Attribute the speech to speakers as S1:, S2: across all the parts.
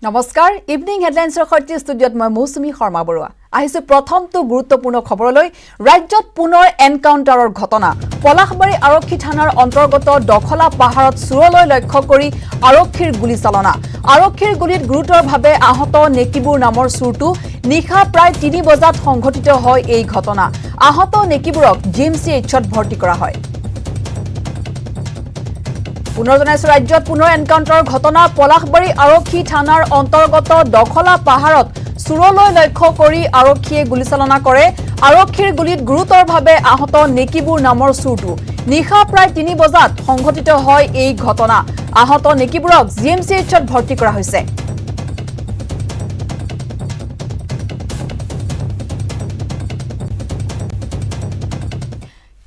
S1: নমস্কাৰ ইভিনিং হেডলাইন্সৰ সৈতে ষ্টুডিঅ'ত মই মৌচুমী শৰ্মা বৰুৱা আহিছো প্ৰথমটো গুৰুত্বপূৰ্ণ খবৰলৈ ৰাজ্যত পুনৰ এনকাউণ্টাৰৰ ঘটনা পলাশবাৰী আৰক্ষী থানাৰ অন্তৰ্গত দখলা পাহাৰত চুৰলৈ লক্ষ্য কৰি আৰক্ষীৰ গুলীচালনা আৰক্ষীৰ গুলীত গুৰুতৰভাৱে আহত নেকিবুৰ নামৰ চুৰটো নিশা প্ৰায় 3 বজাত সংঘটিত হয় এই ঘটনা আহত নেকিবুৰক জিএমচিএইচত ভৰ্তি কৰা হয় পুনৰ জনাইছো ৰাজ্যত পুনৰ এনকাউণ্টাৰৰ ঘটনা পলাশবাৰী আৰক্ষী থানাৰ অন্তৰ্গত দখলা পাহাৰত চুৰলৈ লক্ষ্য কৰি আৰক্ষীয়ে গুলীচালনা কৰে আৰক্ষীৰ গুলীত গুৰুতৰভাৱে আহত নেকিবুৰ নামৰ চুৰটো নিশা প্ৰায় 3 বজাত সংঘটিত হয় এই ঘটনা আহত নেকিবুৰক জিএমচিএইচত ভৰ্তি কৰা হৈছে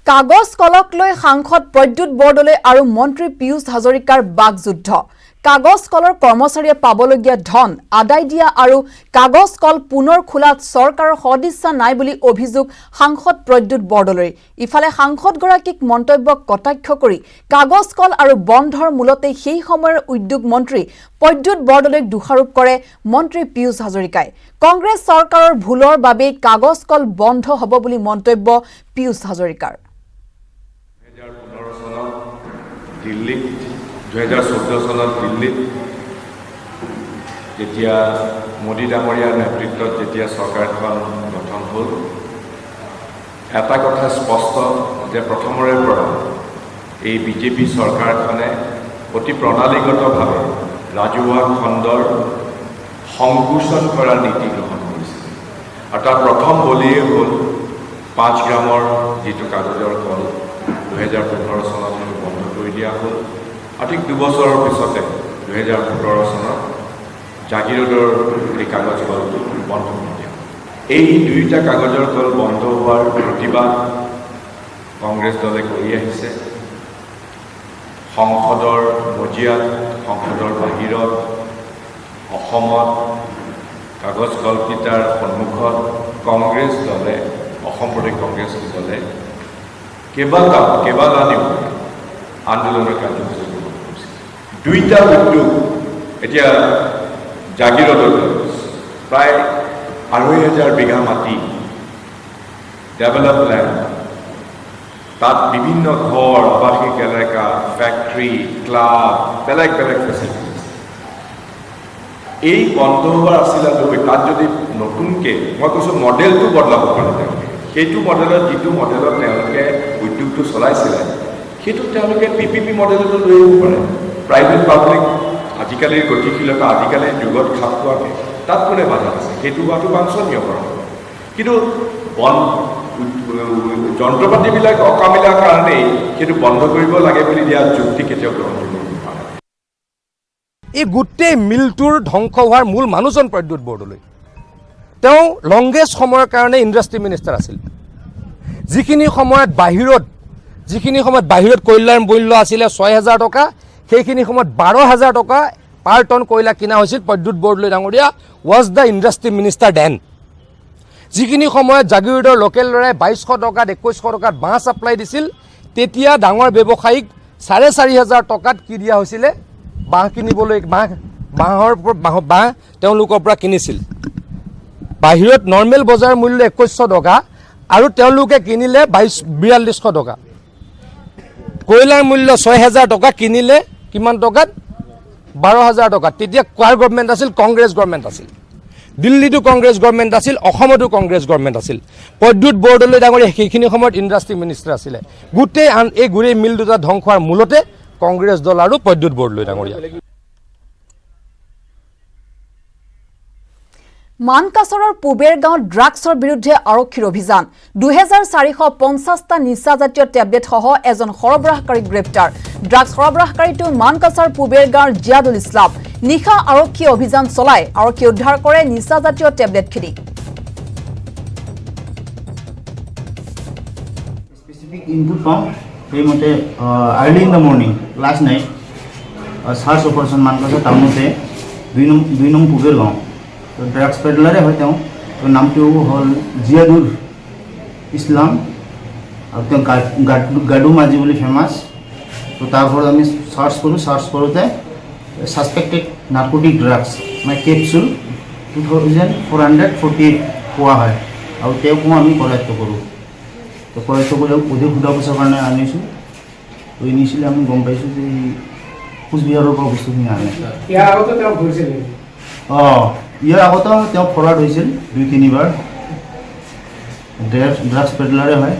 S1: কাগজ কলক লৈ সাংসদ প্ৰদ্যুৎ বৰদলৈ আৰু মন্ত্ৰী পিয়ুষ হাজৰিকাৰ বাগযুদ্ধ কাগজ কলৰ কৰ্মচাৰীয়ে পাবলগীয়া ধন আদায় দিয়া আৰু কাগজ কল পুনৰ খোলাত চৰকাৰৰ সদিচ্ছা নাই বুলি অভিযোগ সাংসদ প্ৰদ্যুৎ বৰদলৈ ইফালে সাংসদগৰাকীক মন্তব্যক কটাক্ষ কৰি কাগজ কল আৰু বন্ধৰ মূলতে সেই সময়ৰ উদ্যোগ মন্ত্ৰী প্ৰদ্যুৎ বৰদলৈক দোষাৰোপ কৰে মন্ত্ৰী পিয়ুষ হাজৰিকাই কংগ্ৰেছ চৰকাৰৰ ভুলৰ বাবে কাগজ কল বন্ধ হ'ব বুলি মন্তব্য পিয়ুষ হাজৰিকাৰ
S2: দিল্লীত 2014 চনত দিল্লীত যেতিয়া মোদী ডাঙৰীয়াৰ নেতৃত্বত যেতিয়া চৰকাৰখন গঠন হ'ল এটা কথা স্পষ্ট যে প্ৰথমৰে পৰা এই বিজেপি চৰকাৰখনে অতি প্ৰণালীগতভাৱে ৰাজহুৱা খণ্ডৰ সংকোচন কৰাৰ নীতি গ্ৰহণ কৰিছে আৰু তাৰ প্ৰথম বলিয়ে হ'ল 5 গ্ৰামৰ যিটো কাগজৰ কল 2015 চনত বন্ধ কৰি দিয়া হ'ল ঠিক 2 বছৰৰ পিছতে 2017 চনত জাগিৰোডৰ এই কাগজ কলটো বন্ধ কৰি দিয়া এই দুইটা কাগজৰ কল বন্ধ হোৱাৰ প্ৰতিবাদ কংগ্ৰেছ দলে কৰি আহিছে সংসদৰ মজিয়াত সংসদৰ বাহিৰত অসমত কাগজ কলকেইটাৰ সন্মুখত কংগ্ৰেছ দলে অসম প্ৰদেশ কংগ্ৰেছ দলে কেইবালানিও আন্দোলনৰ কাৰ্যসূচী গ্ৰহণ কৰিছে দুইটা উদ্যোগ এতিয়া জাগিৰোডত প্ৰায় 2,500 বিঘা মাটি ডেভেলপ লেণ্ড তাত বিভিন্ন ঘৰ আৱাসিক এলেকা ফেক্টৰী ক্লাব বেলেগ বেলেগ ফেচিলিটিজ এই বন্ধ হোৱাৰ আছিলে তাত যদি নতুনকৈ মই কৈছোঁ মডেলটো বদলাব পাৰে তেওঁলোকে সেইটো মডেলত যিটো মডেলত তেওঁলোকে উদ্যোগটো চলাইছিলে সেইটো তেওঁলোকে পিপিপি মডেলতো লৈ আহিব পাৰে প্ৰাইভেট পাব্লিক আজিকালিৰ গতিশীলতা আজিকালিৰ যুগত খাপ খোৱাকৈ তাত কোনে বাধা আছে সেইটো হোৱাটো বাঞ্ছনীয় কৰা কিন্তু যন্ত্ৰপাতিবিলাক অকামিলাৰ কাৰণেই সেইটো বন্ধ কৰিব লাগে বুলি দিয়া যুক্তি কেতিয়াও গ্ৰহণ কৰিব নোৱাৰে
S3: এই গোটেই মিলটোৰ ধ্বংস হোৱাৰ মূল মানুহজন প্ৰদ্যুৎ বৰদলৈ তেওঁ লংগেষ্ট সময়ৰ কাৰণে ইণ্ডাষ্ট্ৰি মিনিষ্টাৰ আছিল যিখিনি সময়ত বাহিৰত কয়লাৰ মূল্য আছিলে 6,000 টকা সেইখিনি সময়ত 12,000 টকা পাৰ টন কয়লা কিনা হৈছিল প্ৰদ্যুৎ বৰদলৈ ডাঙৰীয়া ৱাজ দ্য ইণ্ডাষ্ট্ৰি মিনিষ্টাৰ দেন যিখিনি সময়ত জাগিৰোডৰ লোকেল ল'ৰাই 2,200 টকাত 2,100 টকাত বাঁহ ছাপ্লাই দিছিল তেতিয়া ডাঙৰ ব্যৱসায়িক 4,500 টকাত কি দিয়া হৈছিলে বাঁহ কিনিবলৈ বাঁহ তেওঁলোকৰ পৰা কিনিছিল বাহিৰত নৰ্মেল বজাৰ মূল্য 2,100 টকা আৰু তেওঁলোকে কিনিলে 4,200 টকা কয়লাৰ মূল্য 6,000 টকা কিনিলে কিমান টকাত 12,000 টকা তেতিয়া কাৰ গভৰ্ণমেণ্ট আছিল কংগ্ৰেছ গভৰ্ণমেণ্ট আছিল দিল্লীতো কংগ্ৰেছ গভৰ্ণমেণ্ট আছিল অসমতো কংগ্ৰেছ গভৰ্ণমেণ্ট আছিল প্ৰদ্যুৎ বৰদলৈ ডাঙৰীয়া সেইখিনি সময়ত ইণ্ডাষ্ট্ৰি মিনিষ্টাৰ আছিলে গোটেই এই মিল দুটা ধ্বংস হোৱাৰ মূলতে কংগ্ৰেছ দল আৰু প্ৰদ্যুৎ বৰদলৈ ডাঙৰীয়া
S1: মানকাছৰৰ পুবেৰ গাঁৱত ড্ৰাগছৰ বিৰুদ্ধে আৰক্ষীৰ অভিযান 2,450টা নিচাজাতীয় টেবলেট সহ এজন সৰবৰাহকাৰী গ্ৰেপ্তাৰ ড্ৰাগছ সৰবৰাহকাৰীটো মানকাছৰ পুবেৰ গাঁৱৰ জিয়াদুল ইছলাম নিশা আৰক্ষী অভিযান চলাই আৰক্ষী উদ্ধাৰ কৰে নিচাজাতীয় টেবলেটখিনি
S4: স্পেসিফিক ইনপুট পাওঁ সেইমতে early in the morning last night search operation মানকাছৰ টাউনতে 2 নং পুবেৰ গাঁও ড্ৰাগছ পেডলাৰে হয় তেওঁ নামটো হ'ল জিয়াদুল ইছলাম আৰু তেওঁ গাডু মাজি বুলি ফেমাছ তো তাৰ ঘৰত আমি সাৰ্চ কৰোঁতে ছাছপেক্টেড নাৰ্কটিক ড্ৰাগছ মানে কেপচুল 2440 পোৱা হয় আৰু তেওঁকো আমি কৰায়ত্ব কৰোঁ। তো কৰায়ত্ব কৰি অধিক সোধা পোছাৰ কাৰণে আনিছোঁ। তো ইনিচিয়েলি আমি গম পাইছোঁ যে কোচবিহাৰৰ পৰা বস্তুখিনি আনে।
S5: ইয়াৰ আগতে তেওঁ ঘূৰিছিল নেকি?
S4: ইয়াৰ আগতে তেওঁ ফৰাড হৈছিল 2-3 বাৰ। ড্ৰাগছ পেডলাৰে হয়।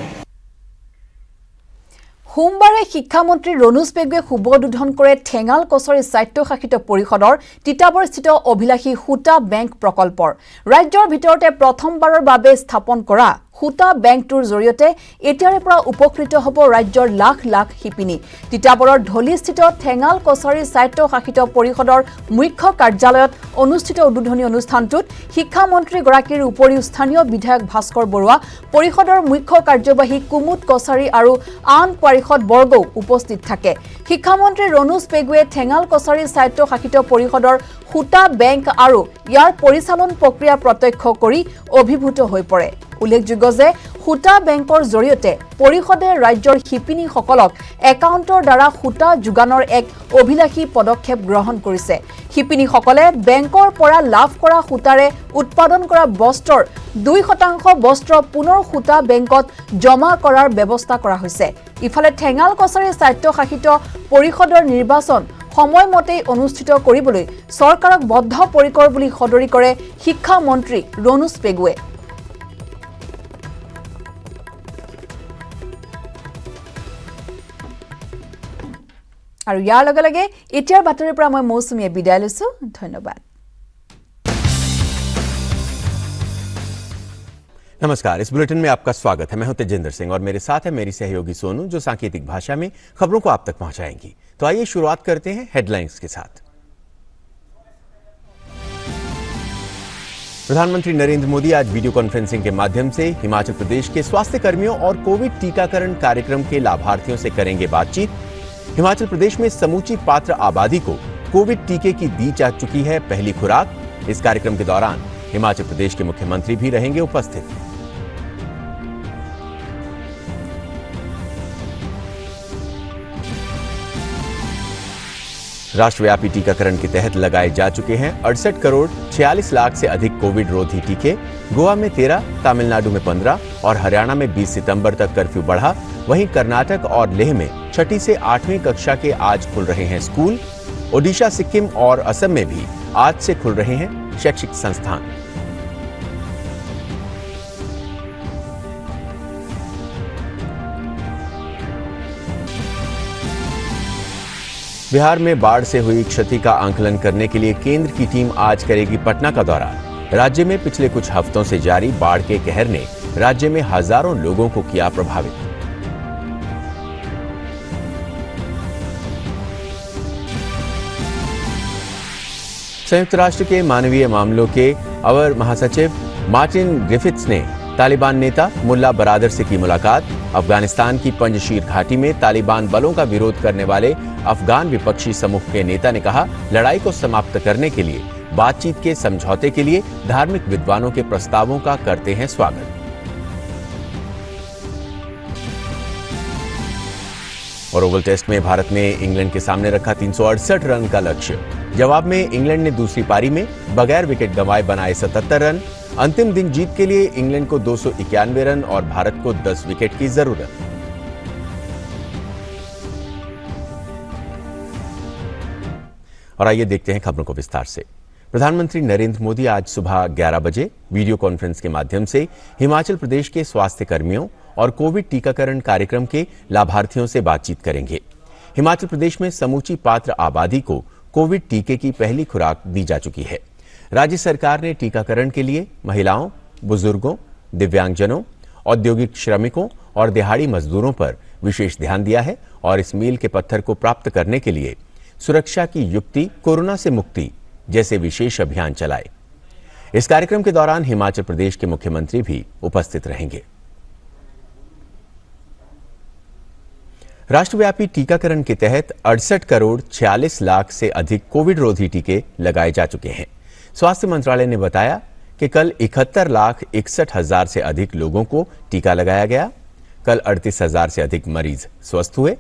S1: সোমবাৰে শিক্ষামন্ত্ৰী ৰণোজ পেগুৱে শুভ উদ্বোধন কৰে ঠেঙাল কছাৰী স্বায়ত্তশাসিত পৰিষদৰ তিতাবৰস্থিত অভিলাষী সূতা বেংক প্ৰকল্পৰ। ৰাজ্যৰ ভিতৰতে প্ৰথমবাৰৰ বাবে স্থাপন কৰা সূতা বেংকটোৰ জৰিয়তে এতিয়াৰে পৰা উপকৃত হ'ব ৰাজ্যৰ লাখ লাখ শিপিনী। তিতাবৰৰ ঢলিস্থিত ঠেঙাল কছাৰী স্বায়ত্তশাসিত পৰিষদৰ মুখ্য কাৰ্যালয়ত অনুষ্ঠিত উদ্বোধনী অনুষ্ঠানটোত শিক্ষামন্ত্ৰীগৰাকীৰ উপৰিও স্থানীয় বিধায়ক ভাস্কৰ বৰুৱা, পৰিষদৰ মুখ্য কাৰ্যবাহী কুমুদ কছাৰী আৰু আন পাৰিষদবৰ্গও উপস্থিত থাকে। শিক্ষামন্ত্ৰী ৰণোজ পেগুৱে ঠেঙাল কছাৰী স্বায়ত্তশাসিত পৰিষদৰ সূতা বেংক আৰু ইয়াৰ পৰিচালন প্ৰক্ৰিয়া প্ৰত্যক্ষ কৰি অভিভূত হৈ পৰে। উল্লেখযোগ্য যে সূতা বেংকৰ জৰিয়তে পৰিষদে ৰাজ্যৰ শিপিনীসকলক একাউণ্টৰ দ্বাৰা সূতা যোগানৰ এক অভিলাষী পদক্ষেপ গ্ৰহণ কৰিছে। শিপিনীসকলে বেংকৰ পৰা লাভ কৰা সূতাৰে উৎপাদন কৰা বস্ত্ৰৰ 2% বস্ত্ৰ পুনৰ সূতা বেংকত জমা কৰাৰ ব্যৱস্থা কৰা হৈছে। ইফালে ঠেঙাল কছাৰী স্বায়ত্তশাসিত পৰিষদৰ নিৰ্বাচন সময়মতেই অনুষ্ঠিত কৰিবলৈ চৰকাৰক বদ্ধপৰিকৰ বুলি সদৰি কৰে শিক্ষামন্ত্ৰী ৰণোজ পেগুৱে। আৰু ইয়াৰ লগে লগে এতিয়াৰ বাতৰিৰ পৰা মই মৌচুমীয়ে বিদায় লৈছো। ধন্যবাদ।
S6: नमस्कार, इस बुलेटिन में आपका स्वागत है। मैं हूं तेजिंदर सिंह और मेरे साथ है मेरी सहयोगी सोनू, जो सांकेतिक भाषा में खबरों को आप तक पहुंचाएंगी। तो आइए शुरुआत करते हैं हेडलाइंस के साथ। प्रधानमंत्री नरेंद्र मोदी आज वीडियो कॉन्फ्रेंसिंग के माध्यम से हिमाचल प्रदेश के स्वास्थ्य कर्मियों और कोविड टीकाकरण कार्यक्रम के लाभार्थियों से करेंगे बातचीत। हिमाचल प्रदेश में समूची पात्र आबादी को कोविड टीके की दी जा चुकी है पहली खुराक। इस कार्यक्रम के दौरान हिमाचल प्रदेश के मुख्यमंत्री भी रहेंगे उपस्थित। राष्ट्रव्यापी टीकाकरण के तहत लगाए जा चुके हैं 68 करोड़ 46 लाख से अधिक कोविड रोधी टीके। गोवा में 13, तमिलनाडु में 15 और हरियाणा में 20 सितंबर तक कर्फ्यू बढ़ा। वहीं कर्नाटक और लेह में 6ठी से 8वीं कक्षा के आज खुल रहे हैं स्कूल। ओडिशा, सिक्किम और असम में भी आज से खुल रहे हैं शैक्षिक संस्थान। बिहार में बाढ़ से हुई क्षति का आंकलन करने के लिए केंद्र की टीम आज करेगी पटना का दौरा। राज्य में पिछले कुछ हफ्तों से जारी बाढ़ के कहर ने राज्य में हजारों लोगों को किया प्रभावित। संयुक्त राष्ट्र के मानवीय मामलों के अवर महासचिव मार्टिन ग्रिफिथ्स ने तालिबान नेता मुल्ला बरादर से की मुलाकात। अफगानिस्तान की पंजशीर घाटी में तालिबान बलों का विरोध करने वाले अफगान विपक्षी समूह के नेता ने कहा, लड़ाई को समाप्त करने के लिए बातचीत के समझौते के लिए धार्मिक विद्वानों के प्रस्तावों का करते हैं स्वागत। और ओवल टेस्ट में भारत ने इंग्लैंड के सामने रखा 368 रन का लक्ष्य। जवाब में इंग्लैंड ने दूसरी पारी में बगैर विकेट गंवाए बनाए 77 रन। अंतिम दिन जीत के लिए इंग्लैंड को 291 रन और भारत को 10 विकेट की जरूरत। और आइए देखते हैं खबरों को विस्तार से। प्रधानमंत्री नरेंद्र मोदी आज सुबह 11 बजे वीडियो कॉन्फ्रेंस के माध्यम से हिमाचल प्रदेश के स्वास्थ्य कर्मियों और कोविड टीकाकरण कार्यक्रम के लाभार्थियों से बातचीत करेंगे। हिमाचल प्रदेश में समूची पात्र आबादी को कोविड टीके की पहली खुराक दी जा चुकी है। राज्य सरकार ने टीकाकरण के लिए महिलाओं, बुजुर्गों, दिव्यांगजनों, औद्योगिक श्रमिकों और दिहाड़ी मजदूरों पर विशेष ध्यान दिया है और इस मील के पत्थर को प्राप्त करने के लिए सुरक्षा की युक्ति, कोरोना से मुक्ति जैसे विशेष अभियान चलाए। इस कार्यक्रम के दौरान हिमाचल प्रदेश के मुख्यमंत्री भी उपस्थित रहेंगे। राष्ट्रव्यापी टीकाकरण के तहत 68 करोड़ 46 लाख से अधिक कोविड रोधी टीके लगाए जा चुके हैं। स्वास्थ्य मंत्रालय ने बताया कि कल 71,61,000 से अधिक लोगों को टीका लगाया गया। कल 38,000 से अधिक मरीज स्वस्थ हुए।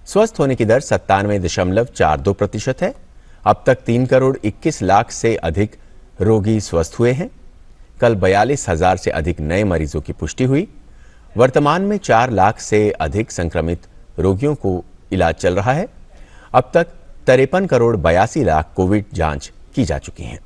S6: स्वस्थ होने की दर 97.42% है। अब तक 3 करोड़ 21 लाख से अधिक रोगी स्वस्थ हुए हैं। कल 42,000 से अधिक नए मरीजों की पुष्टि हुई। वर्तमान में 4 लाख से अधिक संक्रमित रोगियों को इलाज चल रहा है। अब तक 53 करोड़ 82 लाख कोविड जांच की जा चुकी हैं।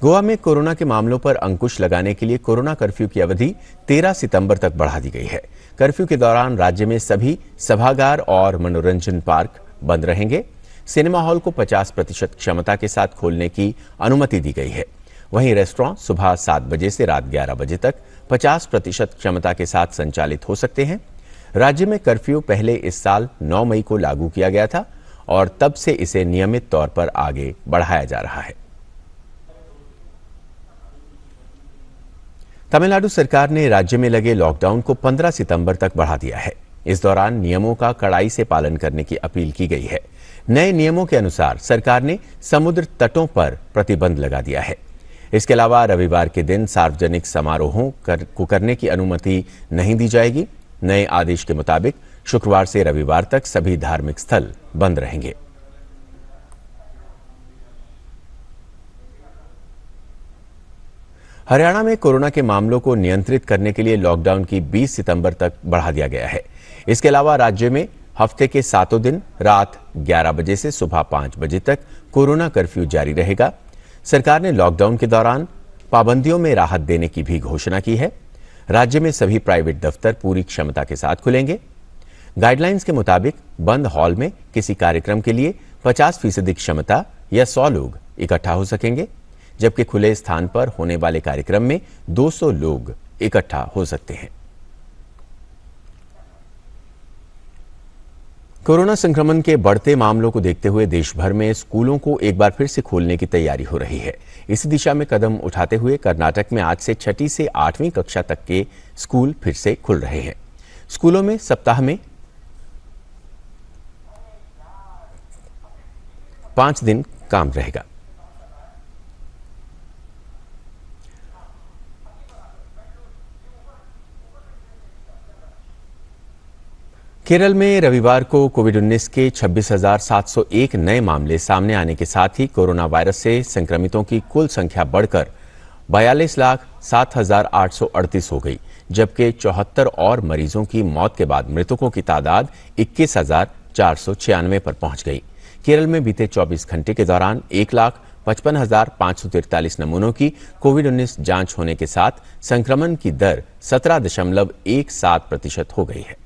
S6: गोवा में कोरोना के मामलों पर अंकुश लगाने के लिए कोरोना कर्फ्यू की अवधि 13 सितंबर तक बढ़ा दी गई है। कर्फ्यू के दौरान राज्य में सभी सभागार और मनोरंजन पार्क बंद रहेंगे। सिनेमा हॉल को 50% क्षमता के साथ खोलने की अनुमति दी गई है। वहीं रेस्टोरेंट सुबह 7 बजे से रात 11 बजे तक 50% क्षमता के साथ संचालित हो सकते हैं। राज्य में कर्फ्यू पहले इस साल 9 मई को लागू किया गया था और तब से इसे नियमित तौर पर आगे बढ़ाया जा रहा है। तमिलनाडु सरकार ने राज्य में लगे लॉकडाउन को 15 सितंबर तक बढ़ा दिया है। इस दौरान नियमों का कड़ाई से पालन करने की अपील की गई है। नए नियमों के अनुसार सरकार ने समुद्र तटों पर प्रतिबंध लगा दिया है। इसके अलावा रविवार के दिन सार्वजनिक समारोहों को करने की अनुमति नहीं दी जाएगी। नए आदेश के मुताबिक शुक्रवार से रविवार तक सभी धार्मिक स्थल बंद रहेंगे। हरियाणा में कोरोना के मामलों को नियंत्रित करने के लिए लॉकडाउन की 20 सितंबर तक बढ़ा दिया गया है। इसके अलावा राज्य में हफ्ते के 7 दिन रात 11 बजे से सुबह 5 बजे तक कोरोना कर्फ्यू जारी रहेगा। सरकार ने लॉकडाउन के दौरान पाबंदियों में राहत देने की भी घोषणा की है। राज्य में सभी प्राइवेट दफ्तर पूरी क्षमता के साथ खुलेंगे। गाइडलाइंस के मुताबिक बंद हॉल में किसी कार्यक्रम के लिए 50% क्षमता या 100 लोग इकट्ठा हो सकेंगे, जबकि खुले स्थान पर होने वाले कार्यक्रम में 200 लोग इकट्ठा हो सकते हैं। कोरोना संक्रमण के बढ़ते मामलों को देखते हुए देश भर में स्कूलों को एक बार फिर से खोलने की तैयारी हो रही है। इसी दिशा में कदम उठाते हुए कर्नाटक में आज से 6ठी से 8वीं कक्षा तक के स्कूल फिर से खुल रहे हैं। स्कूलों में सप्ताह में 5 दिन काम रहेगा। केरल में रविवार को कोविड-19 के 26,701 नए मामले सामने आने के साथ ही कोरोना वायरस से संक्रमितों की कुल संख्या बढ़कर 42,07,838 हो गई, जबकि 74 और मरीजों की मौत के बाद मृतकों की तादाद 21,496 पर पहुंच गई। केरल में बीते 24 घंटे के दौरान 1,55,543 नमूनों की कोविड-19 जांच होने के साथ संक्रमण की दर 17.17% हो गई है।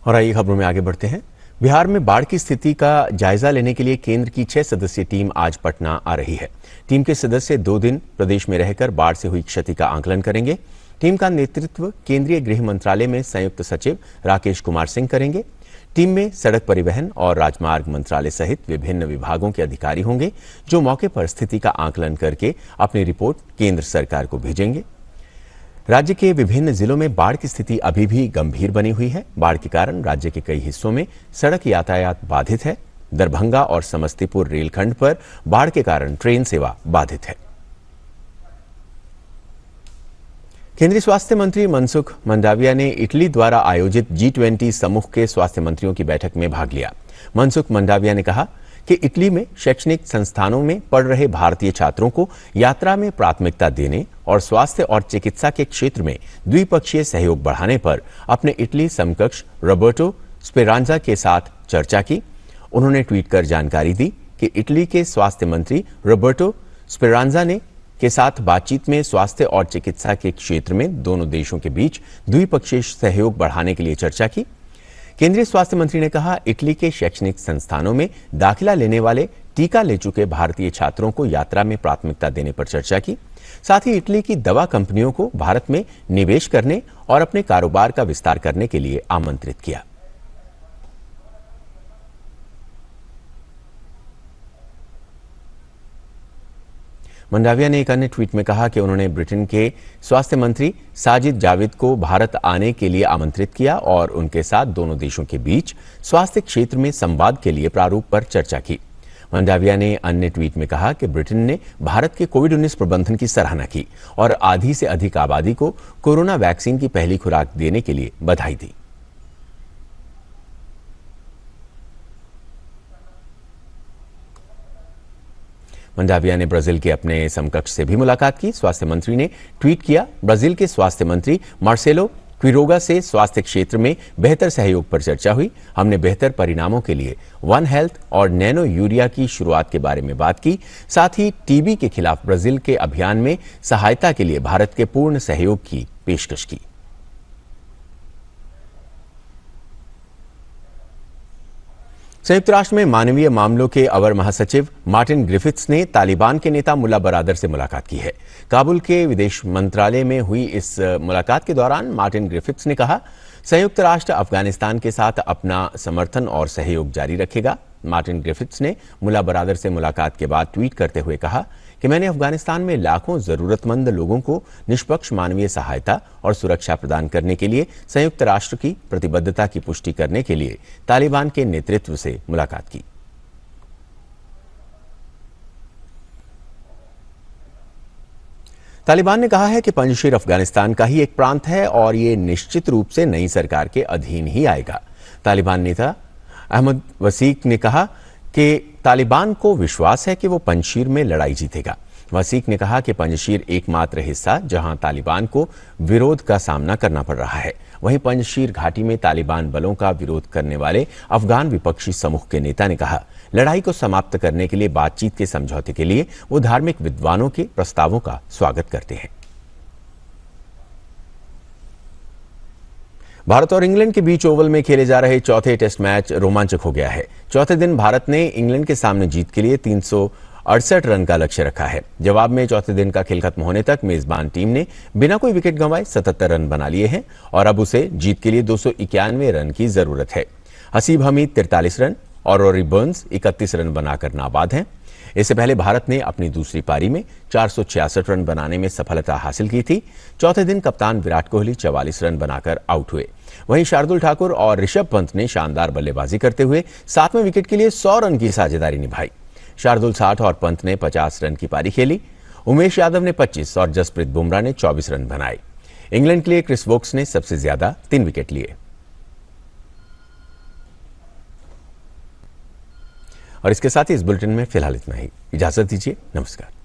S6: और आइए खबरों में आगे बढ़ते हैं। बिहार में बाढ़ की स्थिति का जायजा लेने के लिए केंद्र की 6 सदस्यीय टीम आज पटना आ रही है। टीम के सदस्य 2 दिन प्रदेश में रहकर बाढ़ से हुई क्षति का आकलन करेंगे। टीम का नेतृत्व केंद्रीय गृह मंत्रालय में संयुक्त सचिव राकेश कुमार सिंह करेंगे। टीम में सड़क परिवहन और राजमार्ग मंत्रालय सहित विभिन्न विभागों के अधिकारी होंगे, जो मौके पर स्थिति का आकलन करके अपनी रिपोर्ट केंद्र सरकार को भेजेंगे। राज्य के विभिन्न जिलों में बाढ़ की स्थिति अभी भी गंभीर बनी हुई है। बाढ़ के कारण राज्य के कई हिस्सों में सड़क यातायात बाधित है। दरभंगा और समस्तीपुर रेलखंड पर बाढ़ के कारण ट्रेन सेवा बाधित है। केंद्रीय स्वास्थ्य मंत्री मनसुख मंडाविया ने इटली द्वारा आयोजित G20 समूह के स्वास्थ्य मंत्रियों की बैठक में भाग लिया। मनसुख मंडाविया ने कहा कि इटली में शैक्षणिक संस्थानों में पढ़ रहे भारतीय छात्रों को यात्रा में प्राथमिकता देने और स्वास्थ्य और चिकित्सा के क्षेत्र में द्विपक्षीय सहयोग बढ़ाने पर अपने इटली समकक्ष रॉबर्टो स्पेरांजा के साथ चर्चा की। उन्होंने ट्वीट कर जानकारी दी कि इटली के स्वास्थ्य मंत्री रॉबर्टो स्पेरांजा ने के साथ बातचीत में स्वास्थ्य और चिकित्सा के क्षेत्र में दोनों देशों के बीच द्विपक्षीय सहयोग बढ़ाने के लिए चर्चा की। केंद्रीय स्वास्थ्य मंत्री ने कहा, इटली के शैक्षणिक संस्थानों में दाखिला लेने वाले टीका ले चुके भारतीय छात्रों को यात्रा में प्राथमिकता देने पर चर्चा की। साथ ही इटली की दवा कंपनियों को भारत में निवेश करने और अपने कारोबार का विस्तार करने के लिए आमंत्रित किया। मंडाविया ने एक अन्य ट्वीट में कहा कि उन्होंने ब्रिटेन के स्वास्थ्य मंत्री साजिद जाविद को भारत आने के लिए आमंत्रित किया और उनके साथ दोनों देशों के बीच स्वास्थ्य क्षेत्र में संवाद के लिए प्रारूप पर चर्चा की। मंडाविया ने अन्य ट्वीट में कहा कि ब्रिटेन ने भारत के कोविड-19 प्रबंधन की सराहना की और आधी से अधिक आबादी को कोरोना वैक्सीन की पहली खुराक देने के लिए बधाई दी। मंडाविया ने ब्राजील के अपने समकक्ष से भी मुलाकात की। स्वास्थ्य मंत्री ने ट्वीट किया, ब्राजील के स्वास्थ्य मंत्री मार्सेलो क्विरोगा से स्वास्थ्य क्षेत्र में बेहतर सहयोग पर चर्चा हुई। हमने बेहतर परिणामों के लिए वन हेल्थ और नैनो यूरिया की शुरुआत के बारे में बात की। साथ ही टीबी के खिलाफ ब्राजील के अभियान में सहायता के लिए भारत के पूर्ण सहयोग की पेशकश की। संयुक्त राष्ट्र में मानवीय मामलों के अवर महासचिव मार्टिन ग्रिफिथ्स ने तालिबान के नेता मुल्ला बरादर से मुलाकात की है। काबुल के विदेश मंत्रालय में हुई इस मुलाकात के दौरान मार्टिन ग्रिफिथ्स ने कहा, संयुक्त राष्ट्र अफगानिस्तान के साथ अपना समर्थन और सहयोग जारी रखेगा। मार्टिन ग्रिफिथ्स ने मुल्ला बरादर से मुलाकात के बाद ट्वीट करते हुए कहा कि मैंने अफगानिस्तान में लाखों जरूरतमंद लोगों को निष्पक्ष मानवीय सहायता और सुरक्षा प्रदान करने के लिए संयुक्त राष्ट्र की प्रतिबद्धता की पुष्टि करने के लिए तालिबान के नेतृत्व से मुलाकात की। तालिबान ने कहा है कि पंजशीर अफगानिस्तान का ही एक प्रांत है और ये निश्चित रूप से नई सरकार के अधीन ही आएगा। तालिबान नेता अहमद वसीक ने कहा कि तालिबान को विश्वास है कि वो पंजशीर में लड़ाई जीतेगा। वसीक ने कहा कि पंजशीर एकमात्र हिस्सा जहां तालिबान को विरोध का सामना करना पड़ रहा है। वहीं पंजशीर घाटी में तालिबान बलों का विरोध करने वाले अफगान विपक्षी समूह के नेता ने कहा, लड़ाई को समाप्त करने के लिए बातचीत के समझौते के लिए वो धार्मिक विद्वानों के प्रस्तावों का स्वागत करते हैं। भारत और इंग्लैंड के बीच ओवल में खेले जा रहे चौथे टेस्ट मैच रोमांचक हो गया है। चौथे दिन भारत ने इंग्लैंड के सामने जीत के लिए 368 रन का लक्ष्य रखा है। जवाब में चौथे दिन का खेल खत्म होने तक मेजबान टीम ने बिना कोई विकेट गंवाए 77 रन बना लिए हैं और अब उसे जीत के लिए 291 रन की जरूरत है। हसीब हमीद 43 रन और रोरी बर्न्स 31 रन बनाकर नाबाद हैं। इससे पहले भारत ने अपनी दूसरी पारी में 466 रन बनाने में सफलता हासिल की थी। चौथे दिन कप्तान विराट कोहली 44 रन बनाकर आउट हुए। वहीं शार्दुल ठाकुर और ऋषभ पंत ने शानदार बल्लेबाजी करते हुए 7वें विकेट के लिए 100 रन की साझेदारी निभाई। शार्दुल 60 और पंत ने 50 रन की पारी खेली। उमेश यादव ने 25 और जसप्रीत बुमराह ने 24 रन बनाए। इंग्लैंड के लिए क्रिस वोक्स ने सबसे ज्यादा 3 विकेट लिए। और इसके साथ ही इस बुलेटिन में फिलहाल इतना ही। इजाजत दीजिए, नमस्कार।